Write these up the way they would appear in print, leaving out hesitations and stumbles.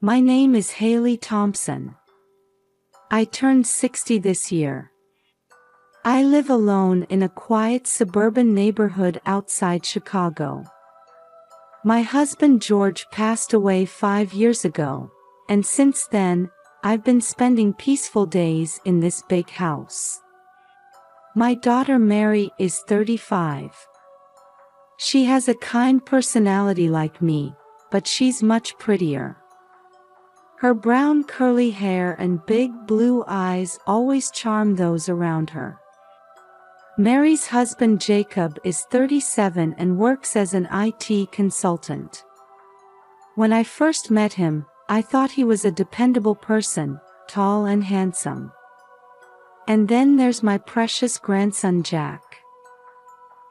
My name is Haley Thompson. I turned 60 this year. I live alone in a quiet suburban neighborhood outside Chicago. My husband George passed away 5 years ago, and since then, I've been spending peaceful days in this big house. My daughter Mary is 35. She has a kind personality like me, but she's much prettier. Her brown curly hair and big blue eyes always charm those around her. Mary's husband Jacob is 37 and works as an IT consultant. When I first met him, I thought he was a dependable person, tall and handsome. And then there's my precious grandson Jack.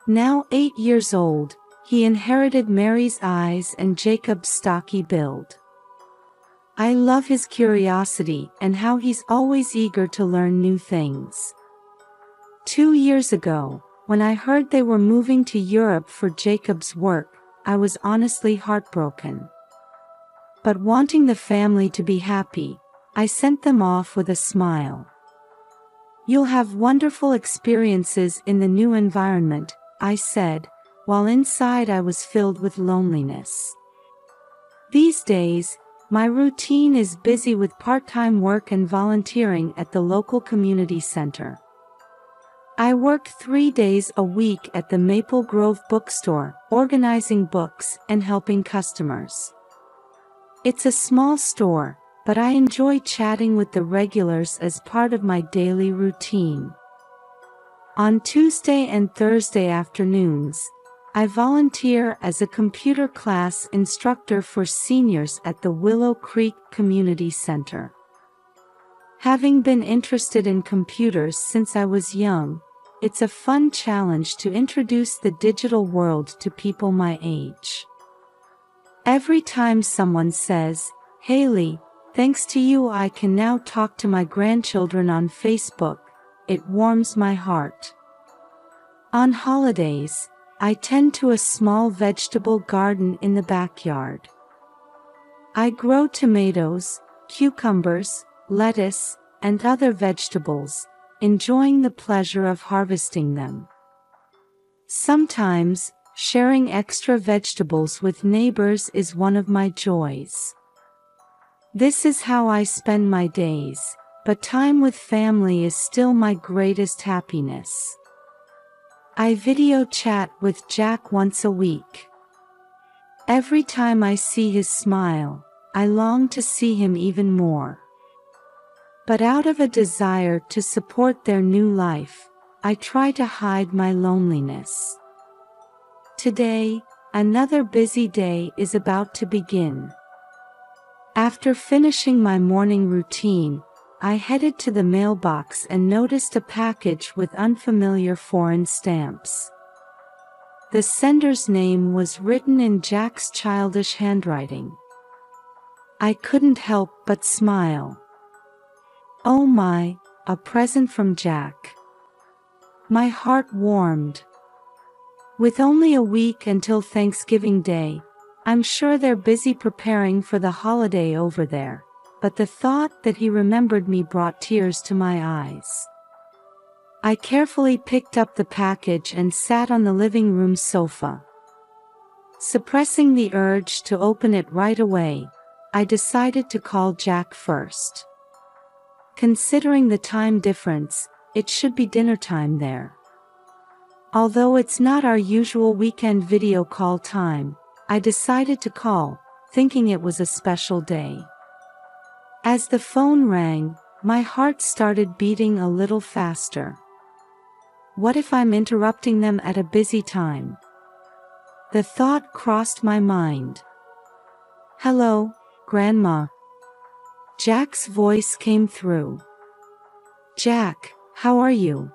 Now 8 years old, he inherited Mary's eyes and Jacob's stocky build. I love his curiosity and how he's always eager to learn new things. 2 years ago, when I heard they were moving to Europe for Jacob's work, I was honestly heartbroken. But wanting the family to be happy, I sent them off with a smile. "You'll have wonderful experiences in the new environment," I said, while inside I was filled with loneliness. These days, my routine is busy with part-time work and volunteering at the local community center. I work 3 days a week at the Maple Grove bookstore, organizing books and helping customers. It's a small store, but I enjoy chatting with the regulars as part of my daily routine. On Tuesday and Thursday afternoons, I volunteer as a computer class instructor for seniors at the Willow Creek Community Center. Having been interested in computers since I was young, it's a fun challenge to introduce the digital world to people my age. Every time someone says, "Haley, thanks to you I can now talk to my grandchildren on Facebook," it warms my heart. On holidays, I tend to a small vegetable garden in the backyard. I grow tomatoes, cucumbers, lettuce, and other vegetables, enjoying the pleasure of harvesting them. Sometimes, sharing extra vegetables with neighbors is one of my joys. This is how I spend my days, but time with family is still my greatest happiness. I video chat with Jack once a week. Every time I see his smile, I long to see him even more. But out of a desire to support their new life, I try to hide my loneliness. Today, another busy day is about to begin. After finishing my morning routine, I headed to the mailbox and noticed a package with unfamiliar foreign stamps. The sender's name was written in Jack's childish handwriting. I couldn't help but smile. Oh my, a present from Jack. My heart warmed. With only a week until Thanksgiving Day, I'm sure they're busy preparing for the holiday over there, but the thought that he remembered me brought tears to my eyes. I carefully picked up the package and sat on the living room sofa. Suppressing the urge to open it right away, I decided to call Jack first. Considering the time difference, it should be dinner time there. Although it's not our usual weekend video call time, I decided to call, thinking it was a special day. As the phone rang, my heart started beating a little faster. What if I'm interrupting them at a busy time? The thought crossed my mind. "Hello, Grandma." Jack's voice came through. "Jack, how are you?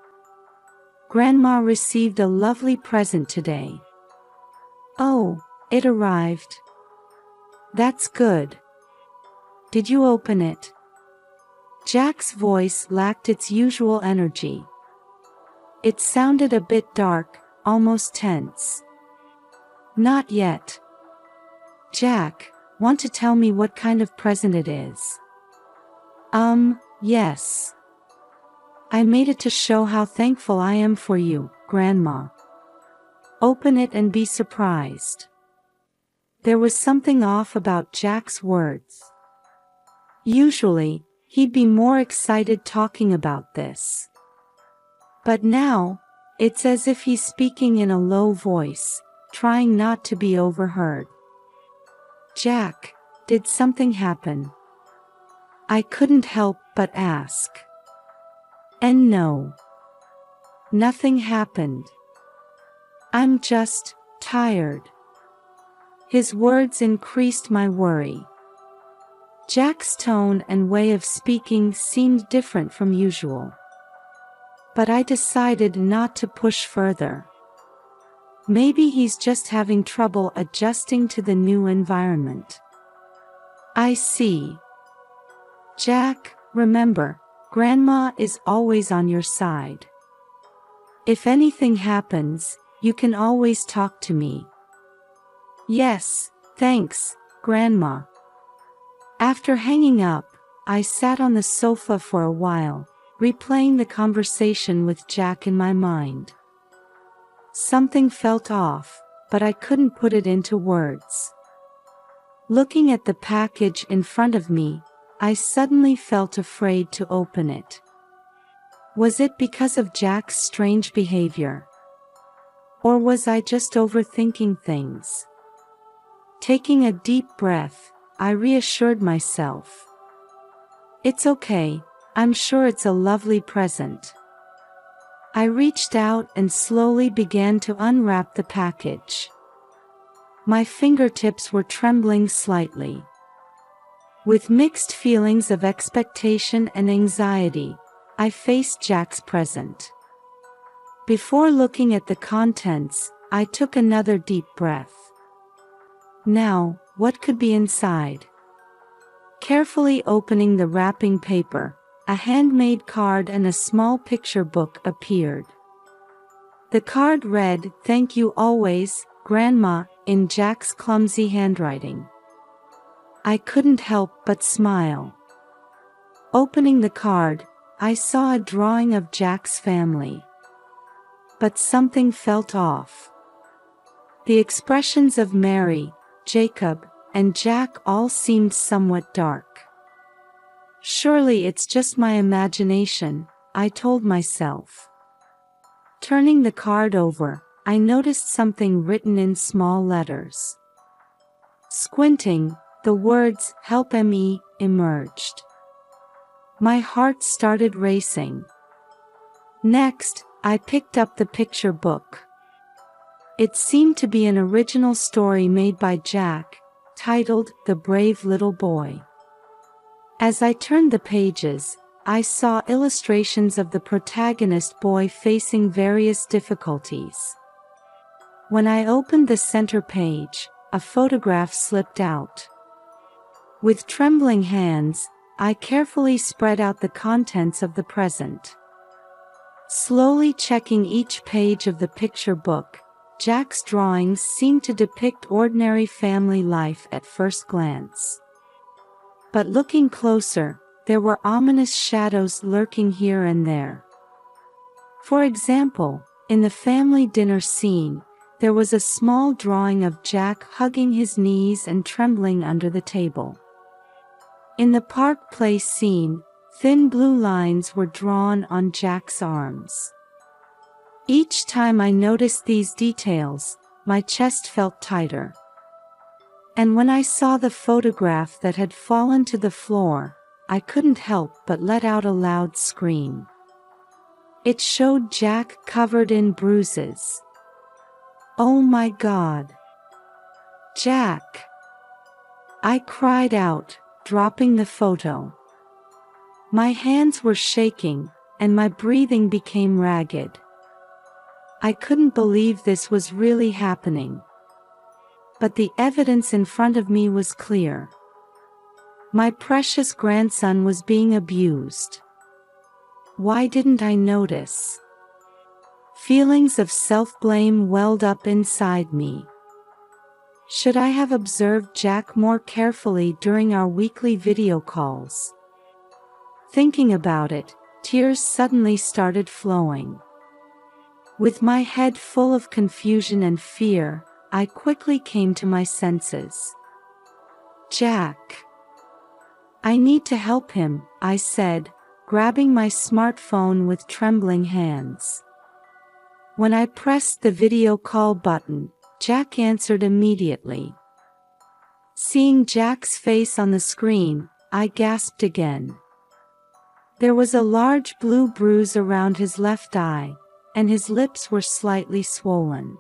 Grandma received a lovely present today." "Oh, it arrived. That's good. Did you open it?" Jack's voice lacked its usual energy. It sounded a bit dark, almost tense. "Not yet. Jack, Want to tell me what kind of present it is? Yes. I made it to show how thankful I am for you, Grandma. Open it and be surprised. There was something off about Jack's words. Usually, he'd be more excited talking about this. But now, it's as if he's speaking in a low voice, trying not to be overheard. Jack, did something happen? I couldn't help but ask. And no. Nothing happened. I'm just tired. His words increased my worry. Jack's tone and way of speaking seemed different from usual. But I decided not to push further. Maybe he's just having trouble adjusting to the new environment. I see. Jack, remember, Grandma is always on your side. If anything happens, you can always talk to me. Yes, thanks, Grandma. After hanging up, I sat on the sofa for a while, replaying the conversation with Jack in my mind. Something felt off, but I couldn't put it into words. Looking at the package in front of me, I suddenly felt afraid to open it. Was it because of Jack's strange behavior? Or was I just overthinking things? Taking a deep breath, I reassured myself. It's okay, I'm sure it's a lovely present. I reached out and slowly began to unwrap the package. My fingertips were trembling slightly. With mixed feelings of expectation and anxiety, I faced Jack's present. Before looking at the contents, I took another deep breath. Now, what could be inside? Carefully opening the wrapping paper, a handmade card and a small picture book appeared. The card read, "Thank you always, Grandma," in Jack's clumsy handwriting. I couldn't help but smile. Opening the card, I saw a drawing of Jack's family. But something felt off. The expressions of Mary, Jacob, and Jack all seemed somewhat dark. Surely it's just my imagination, I told myself. Turning the card over, I noticed something written in small letters. Squinting, the words "Help Me" emerged. My heart started racing. Next, I picked up the picture book. It seemed to be an original story made by Jack, titled "The Brave Little Boy." As I turned the pages, I saw illustrations of the protagonist boy facing various difficulties. When I opened the center page, a photograph slipped out. With trembling hands, I carefully spread out the contents of the present. Slowly checking each page of the picture book, Jack's drawings seemed to depict ordinary family life at first glance. But looking closer, there were ominous shadows lurking here and there. For example, in the family dinner scene, there was a small drawing of Jack hugging his knees and trembling under the table. In the Park Place scene, thin blue lines were drawn on Jack's arms. Each time I noticed these details, my chest felt tighter. And when I saw the photograph that had fallen to the floor, I couldn't help but let out a loud scream. It showed Jack covered in bruises. Oh my God! Jack! I cried out, dropping the photo. My hands were shaking, and my breathing became ragged. I couldn't believe this was really happening. But the evidence in front of me was clear. My precious grandson was being abused. Why didn't I notice? Feelings of self-blame welled up inside me. Should I have observed Jack more carefully during our weekly video calls? Thinking about it, tears suddenly started flowing. With my head full of confusion and fear, I quickly came to my senses. Jack. I need to help him, I said, grabbing my smartphone with trembling hands. When I pressed the video call button, Jack answered immediately. Seeing Jack's face on the screen, I gasped again. There was a large blue bruise around his left eye, and his lips were slightly swollen.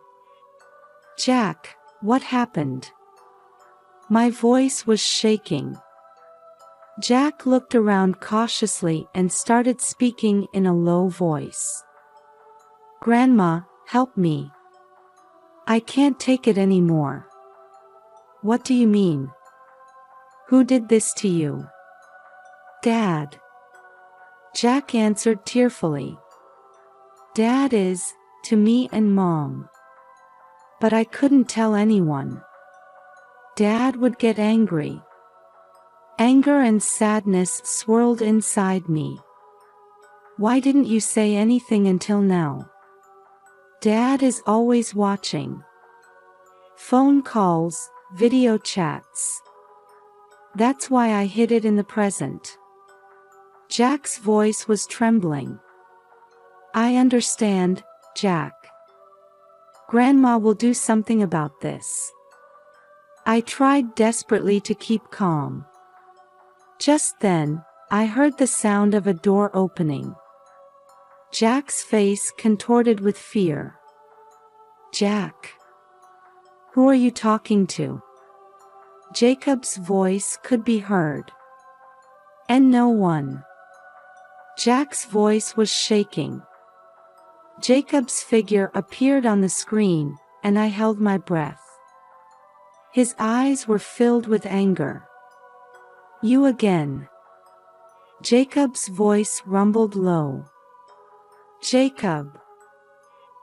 Jack, what happened? My voice was shaking. Jack looked around cautiously and started speaking in a low voice. Grandma, help me. I can't take it anymore. What do you mean? Who did this to you? Dad. Jack answered tearfully. Dad is, to me and Mom. But I couldn't tell anyone. Dad would get angry. Anger and sadness swirled inside me. Why didn't you say anything until now? Dad is always watching. Phone calls, video chats. That's why I hid it in the present. Jack's voice was trembling. I understand, Jack. Grandma will do something about this. I tried desperately to keep calm. Just then, I heard the sound of a door opening. Jack's face contorted with fear. Jack. Who are you talking to? Jacob's voice could be heard. And no one. Jack's voice was shaking. Jacob's figure appeared on the screen, and I held my breath. His eyes were filled with anger. You again. Jacob's voice rumbled low. Jacob.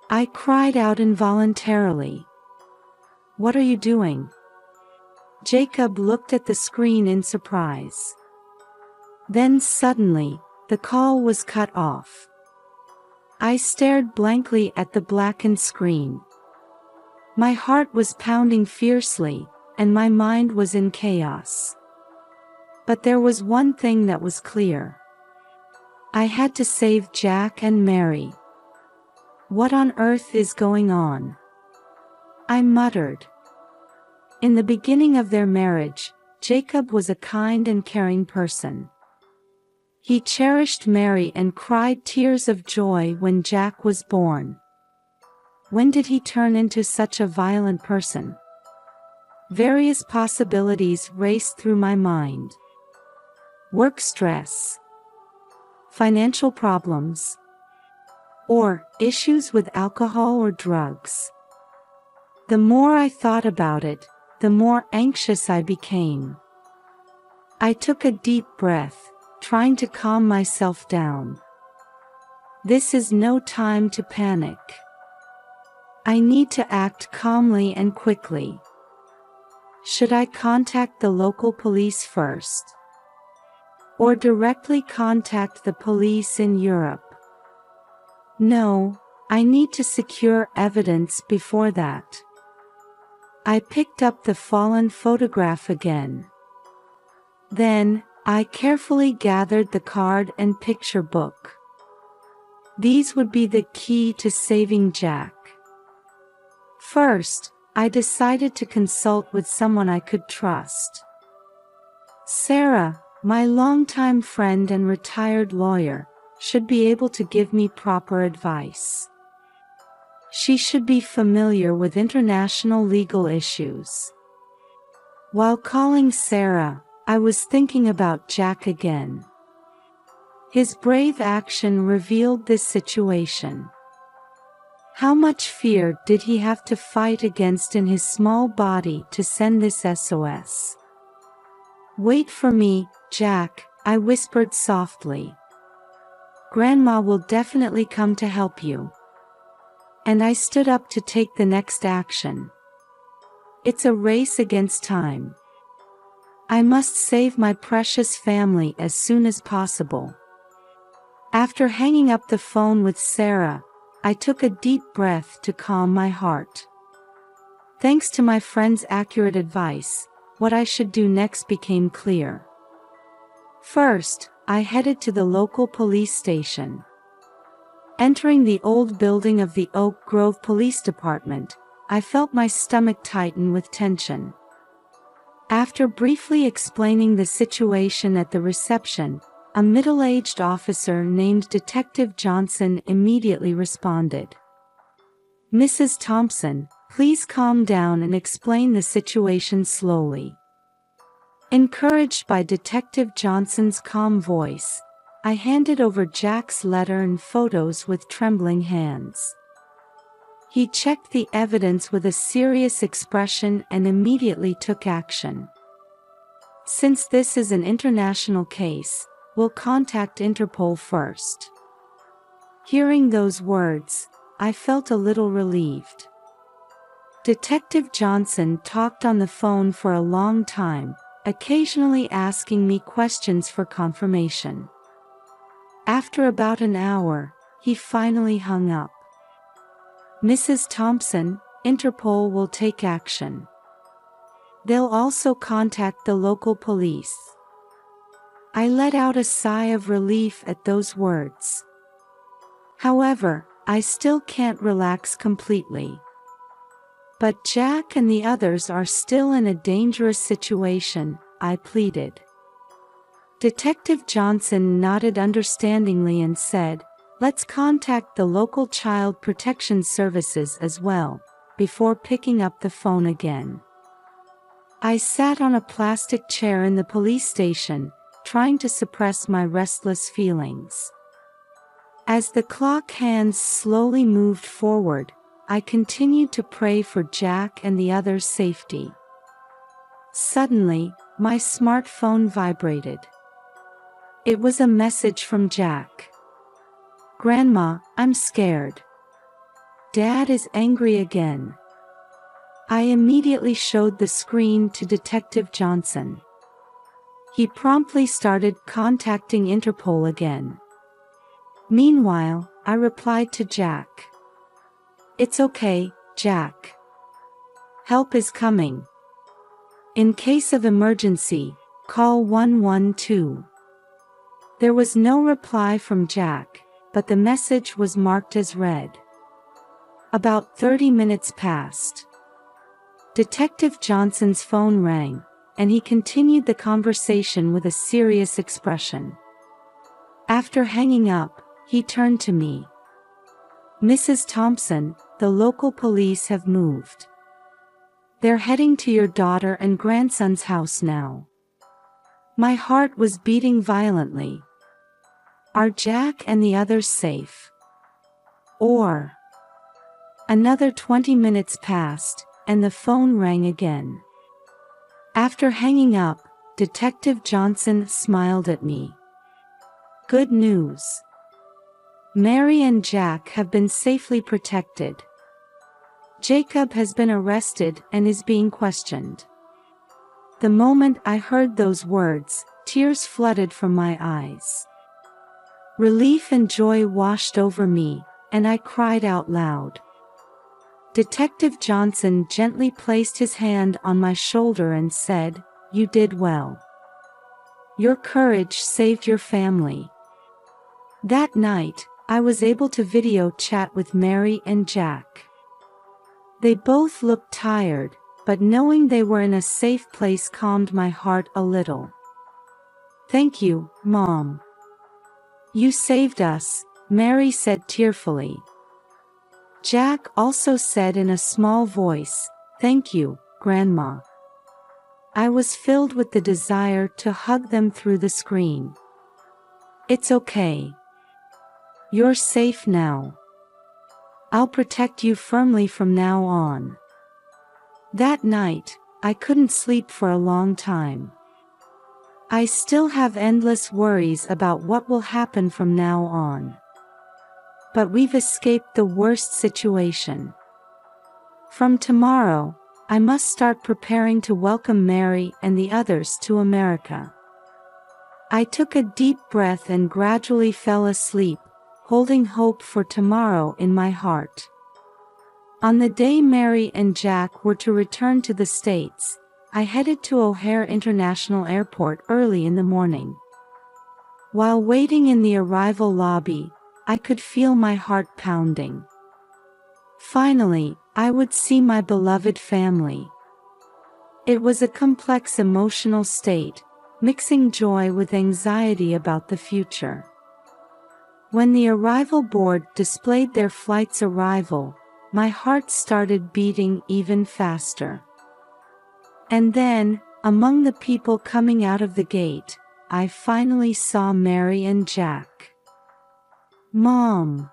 I cried out involuntarily. What are you doing? Jacob looked at the screen in surprise. Then suddenly, the call was cut off. I stared blankly at the blackened screen. My heart was pounding fiercely, and my mind was in chaos. But there was one thing that was clear. I had to save Jack and Mary. What on earth is going on? I muttered. In the beginning of their marriage, Jacob was a kind and caring person. He cherished Mary and cried tears of joy when Jack was born. When did he turn into such a violent person? Various possibilities raced through my mind. Work stress, financial problems, or issues with alcohol or drugs. The more I thought about it, the more anxious I became. I took a deep breath, trying to calm myself down. This is no time to panic. I need to act calmly and quickly. Should I contact the local police first? Or directly contact the police in Europe? No, I need to secure evidence before that. I picked up the fallen photograph again. Then, I carefully gathered the card and picture book. These would be the key to saving Jack. First, I decided to consult with someone I could trust. Sarah, my longtime friend and retired lawyer, should be able to give me proper advice. She should be familiar with international legal issues. While calling Sarah, I was thinking about Jack again. His brave action revealed this situation. How much fear did he have to fight against in his small body to send this SOS? Wait for me, Jack, I whispered softly. Grandma will definitely come to help you. And I stood up to take the next action. It's a race against time. I must save my precious family as soon as possible. After hanging up the phone with Sarah, I took a deep breath to calm my heart. Thanks to my friend's accurate advice, what I should do next became clear. First, I headed to the local police station. Entering the old building of the Oak Grove Police Department, I felt my stomach tighten with tension. After briefly explaining the situation at the reception, a middle-aged officer named Detective Johnson immediately responded. "Mrs. Thompson, please calm down and explain the situation slowly." Encouraged by Detective Johnson's calm voice, I handed over Jack's letter and photos with trembling hands. He checked the evidence with a serious expression and immediately took action. "Since this is an international case, we'll contact Interpol first." Hearing those words, I felt a little relieved. Detective Johnson talked on the phone for a long time, occasionally asking me questions for confirmation. After about an hour, he finally hung up. "Mrs. Thompson, Interpol will take action. They'll also contact the local police." I let out a sigh of relief at those words. However, I still can't relax completely. "But Jack and the others are still in a dangerous situation," I pleaded. Detective Johnson nodded understandingly and said, "Let's contact the local child protection services as well," before picking up the phone again. I sat on a plastic chair in the police station, trying to suppress my restless feelings. As the clock hands slowly moved forward, I continued to pray for Jack and the others' safety. Suddenly, my smartphone vibrated. It was a message from Jack. "Grandma, I'm scared. Dad is angry again." I immediately showed the screen to Detective Johnson. He promptly started contacting Interpol again. Meanwhile, I replied to Jack. "It's okay, Jack. Help is coming. In case of emergency, call 112. There was no reply from Jack, but the message was marked as read. About 30 minutes passed. Detective Johnson's phone rang, and he continued the conversation with a serious expression. After hanging up, he turned to me. "Mrs. Thompson, the local police have moved. They're heading to your daughter and grandson's house now." My heart was beating violently. Are Jack and the others safe? Or... Another 20 minutes passed, and the phone rang again. After hanging up, Detective Johnson smiled at me. "Good news. Mary and Jack have been safely protected. Jacob has been arrested and is being questioned." The moment I heard those words, tears flooded from my eyes. Relief and joy washed over me, and I cried out loud. Detective Johnson gently placed his hand on my shoulder and said, "You did well. Your courage saved your family." That night, I was able to video chat with Mary and Jack. They both looked tired, but knowing they were in a safe place calmed my heart a little. "Thank you, Mom. You saved us," Mary said tearfully. Jack also said in a small voice, "Thank you, Grandma." I was filled with the desire to hug them through the screen. "It's okay. You're safe now. I'll protect you firmly from now on." That night, I couldn't sleep for a long time. I still have endless worries about what will happen from now on. But we've escaped the worst situation. From tomorrow, I must start preparing to welcome Mary and the others to America. I took a deep breath and gradually fell asleep, holding hope for tomorrow in my heart. On the day Mary and Jack were to return to the States, I headed to O'Hare International Airport early in the morning. While waiting in the arrival lobby, I could feel my heart pounding. Finally, I would see my beloved family. It was a complex emotional state, mixing joy with anxiety about the future. When the arrival board displayed their flight's arrival, my heart started beating even faster. And then, among the people coming out of the gate, I finally saw Mary and Jack. "Mom!"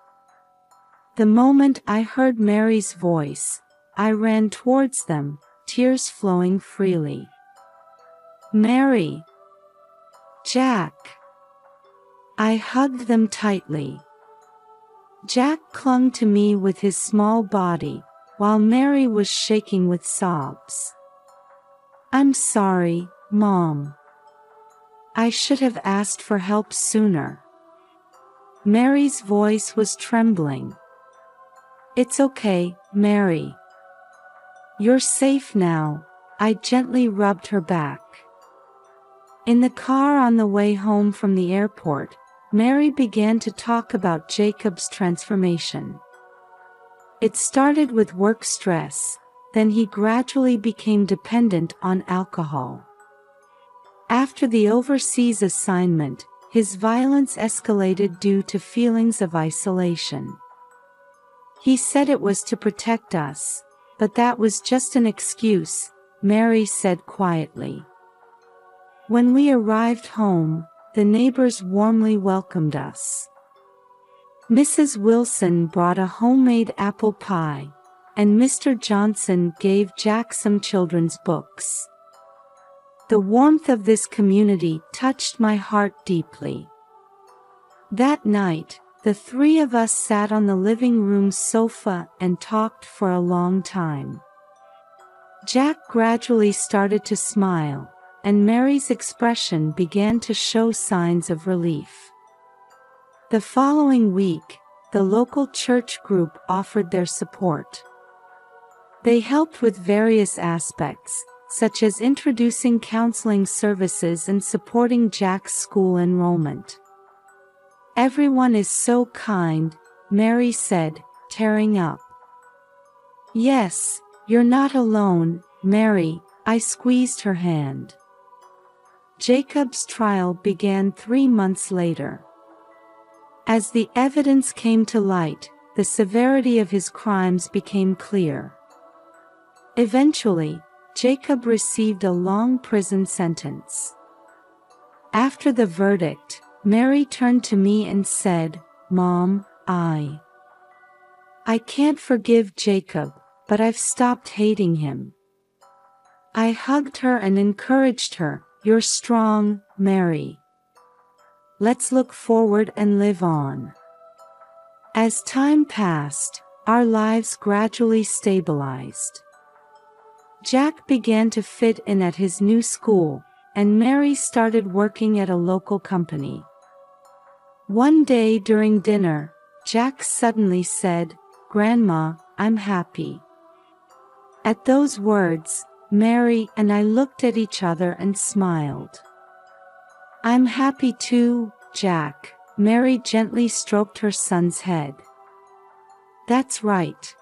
The moment I heard Mary's voice, I ran towards them, tears flowing freely. "Mary! Jack!" I hugged them tightly. Jack clung to me with his small body, while Mary was shaking with sobs. "I'm sorry, Mom. I should have asked for help sooner." Mary's voice was trembling. "It's okay, Mary. You're safe now," I gently rubbed her back. In the car on the way home from the airport, Mary began to talk about Jacob's transformation. It started with work stress, then he gradually became dependent on alcohol. After the overseas assignment, his violence escalated due to feelings of isolation. He said it was to protect us, but that was just an excuse, Mary said quietly. When we arrived home, the neighbors warmly welcomed us. Mrs. Wilson brought a homemade apple pie, and Mr. Johnson gave Jack some children's books. The warmth of this community touched my heart deeply. That night, the three of us sat on the living room sofa and talked for a long time. Jack gradually started to smile, and Mary's expression began to show signs of relief. The following week, the local church group offered their support. They helped with various aspects, such as introducing counseling services and supporting Jack's school enrollment. "Everyone is so kind," Mary said, tearing up. "Yes, you're not alone, Mary," I squeezed her hand. Jacob's trial began 3 months later. As the evidence came to light, the severity of his crimes became clear. Eventually, Jacob received a long prison sentence. After the verdict, Mary turned to me and said, "Mom, I can't forgive Jacob, but I've stopped hating him." I hugged her and encouraged her, "You're strong, Mary. Let's look forward and live on." As time passed, our lives gradually stabilized. Jack began to fit in at his new school, and Mary started working at a local company. One day during dinner, Jack suddenly said, "Grandma, I'm happy." At those words, Mary and I looked at each other and smiled. "I'm happy too, Jack," Mary gently stroked her son's head. "That's right.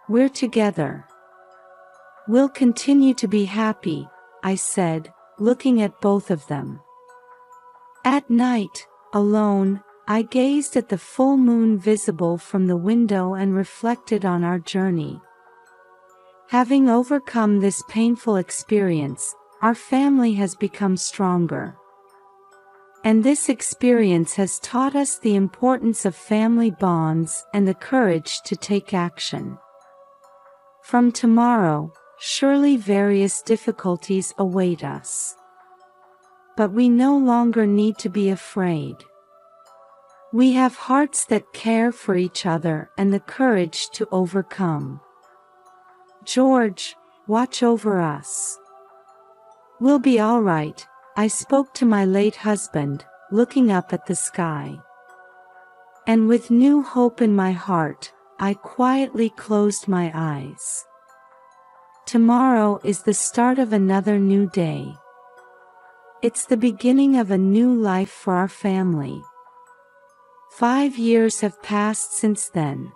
We're together. We'll continue to be happy," I said, looking at both of them. At night, alone, I gazed at the full moon visible from the window and reflected on our journey. Having overcome this painful experience, our family has become stronger. And this experience has taught us the importance of family bonds and the courage to take action. From tomorrow, surely various difficulties await us. But we no longer need to be afraid. We have hearts that care for each other and the courage to overcome. George, watch over us. We'll be all right, I spoke to my late husband, looking up at the sky. And with new hope in my heart, I quietly closed my eyes. Tomorrow is the start of another new day. It's the beginning of a new life for our family. 5 years have passed since then.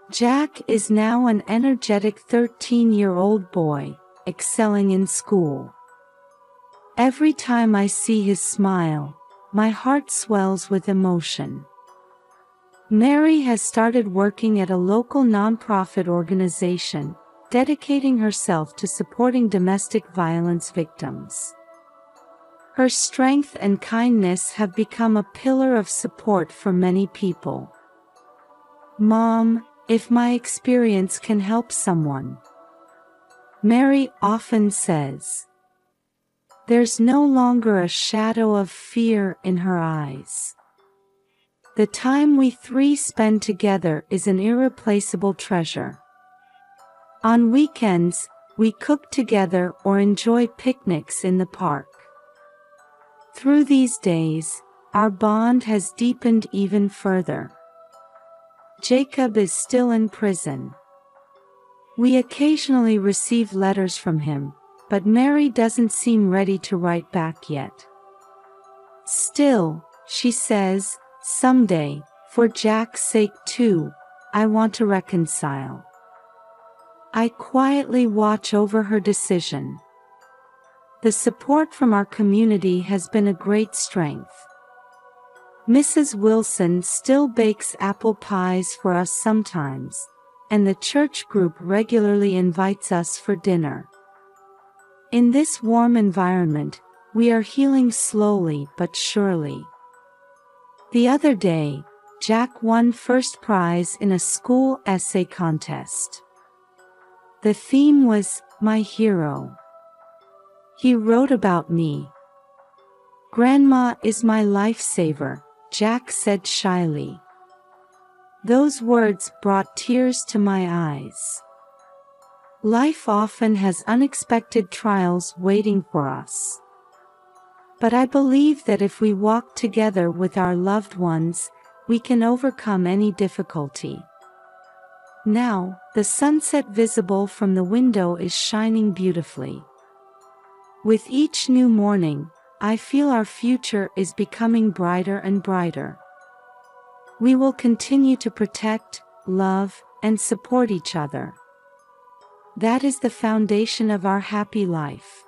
Jack is now an energetic 13-year-old boy, excelling in school. Every time I see his smile, my heart swells with emotion. Mary has started working at a local nonprofit organization, dedicating herself to supporting domestic violence victims. Her strength and kindness have become a pillar of support for many people. Mom, if my experience can help someone, Mary often says. There's no longer a shadow of fear in her eyes. The time we three spend together is an irreplaceable treasure. On weekends, we cook together or enjoy picnics in the park. Through these days, our bond has deepened even further. Jacob is still in prison. We occasionally receive letters from him, but Mary doesn't seem ready to write back yet. Still, she says, someday, for Jack's sake too, I want to reconcile. I quietly watch over her decision. The support from our community has been a great strength. Mrs. Wilson still bakes apple pies for us sometimes, and the church group regularly invites us for dinner. In this warm environment, we are healing slowly but surely. The other day, Jack won first prize in a school essay contest. The theme was, My Hero. He wrote about me. Grandma is my lifesaver, Jack said shyly. Those words brought tears to my eyes. Life often has unexpected trials waiting for us. But I believe that if we walk together with our loved ones, we can overcome any difficulty. Now, the sunset visible from the window is shining beautifully. With each new morning, I feel our future is becoming brighter and brighter. We will continue to protect, love, and support each other. That is the foundation of our happy life.